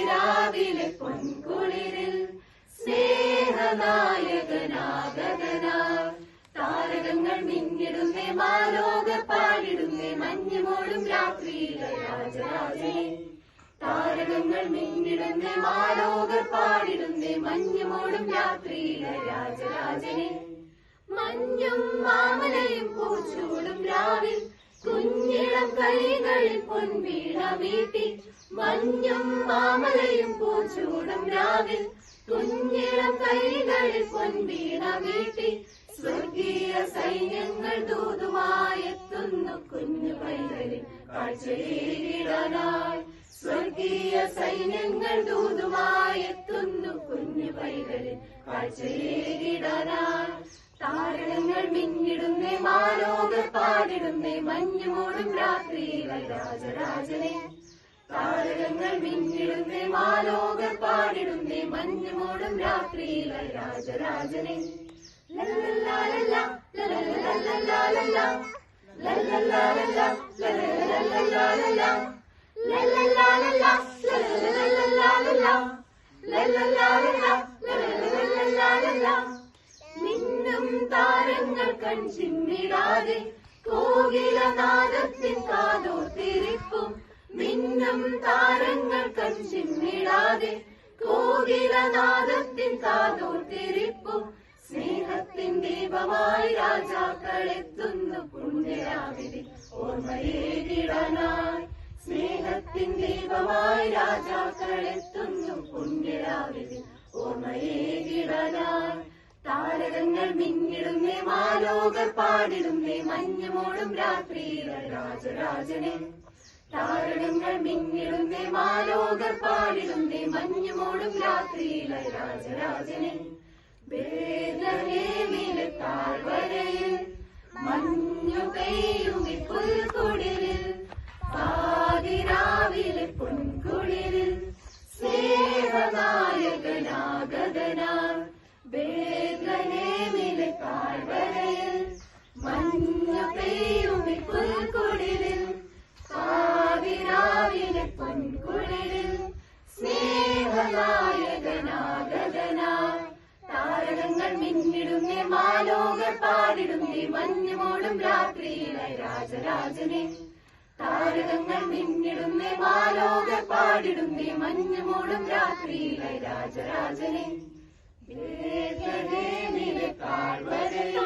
പാതിരാവിലെ പൊൻകുളിരിൽ സ്നേഹനായകനാഗതനായി താരകങ്ങൾ മിന്നിടുന്നേ മാലോകർ പാടിടുന്നേ മഞ്ഞുമോടും രാത്രിയിലെ രാജരാജനെ താരകങ്ങൾ മിന്നിടുന്നേ മാലോകർ പാടിടുന്നേ മഞ്ഞുമോടും രാത്രിയിലെ രാജരാജനെ മഞ്ഞും മാമലയും പൂച്ചൂടും രാവിൽ കുഞ്ഞിളം കൈകളിൽ പൊൻവീണ വീട്ടി മഞ്ഞും മാമലയും പൂച്ചൂടും രാവിൽ കുഞ്ഞിളം കൈകളിൽ പൊൻവീണ വീട്ടി സ്വർഗീയ സൈന്യങ്ങൾ ദൂതുമായെത്തുന്നു കുഞ്ഞു പൈതലിൽ കാഴ്ചയേകിടാനായി സ്വർഗീയ സൈന്യങ്ങൾ ദൂതുമായെത്തുന്നു കുഞ്ഞു പൈതലിൽ കാഴ്ചയേകിടാനായി താരകങ്ങൾ മിന്നിടുന്നേ മാലോകർ പാടിടുന്നേ മഞ്ഞുമോടും രാത്രിയിലെ രാജരാജനെ താരകങ്ങൾ മിന്നിടുന്നേ മാലോകർ പാടിടുന്നേ മഞ്ഞുമോടും രാത്രിയിലെ രാജരാജനെ ലല്ലലാലല ലല്ലലാലല ലല്ലലാലല ലല്ലലാലല ലല്ലലാലല ലല്ലലാലല ലല്ലലാലല മിന്നും താരങ്ങൾ കൺചിമ്മിടാതെ കോകിലനാദത്തിൻ കാതോർത്തിരിപ്പും മിന്നും താരങ്ങൾ കൺചിമ്മിടാതെ കോകിലനാദത്തിൻ കാതോർത്തിരിപ്പും സ്നേഹത്തിൻ ദീപമായി രാജാക്കളെത്തുന്നു പുണ്യരാവിധി ഓർമ്മയേകിടാനായി സ്നേഹത്തിൻ ദീപമായി രാജാക്കളെത്തുന്നു പുണ്യരാവിധി ഓർമ്മയേകിടാനായി താരകങ്ങൾ മിന്നിടുന്നേ മാലോകർ പാടിടുന്നേ മഞ്ഞുമോടും രാത്രിയിലെ രാജരാജനെ താരകങ്ങൾ മിന്നിടുന്നേ മാലോകർ പാടിടുന്നേ മഞ്ഞുമോടും രാത്രിയിലെ രാജരാജനെ ബേത്ലഹേമിലെ താഴ്വരയിൽ മഞ്ഞു പെയ്യുമി പുൽക്കുടിലിൽ പാതിരാവിലെ പൊൻകുളിരിൽ സ്നേഹനായകനാഗതനായി ബേത്ലഹേമിലെ താഴ്വരയിൽ മഞ്ഞു പെയ്യുമി പുൽക്കുടിലിൽ പാതിരാവിലെ പൊൻകുളിരിൽ സ്നേഹനായകനാഗതനായി താരകങ്ങൾ മിന്നിടുന്നേ മാലോകർ പാടിടുന്നേ മഞ്ഞുമോടും രാത്രിയിലെ രാജരാജനെ താരകങ്ങൾ മിന്നിടുന്നേ മാലോകർ പാടിടുന്നേ മഞ്ഞുമോടും രാത്രിയിലെ രാജരാജനെ ബേത്ലഹേമിലെ താഴ്വരയിൽ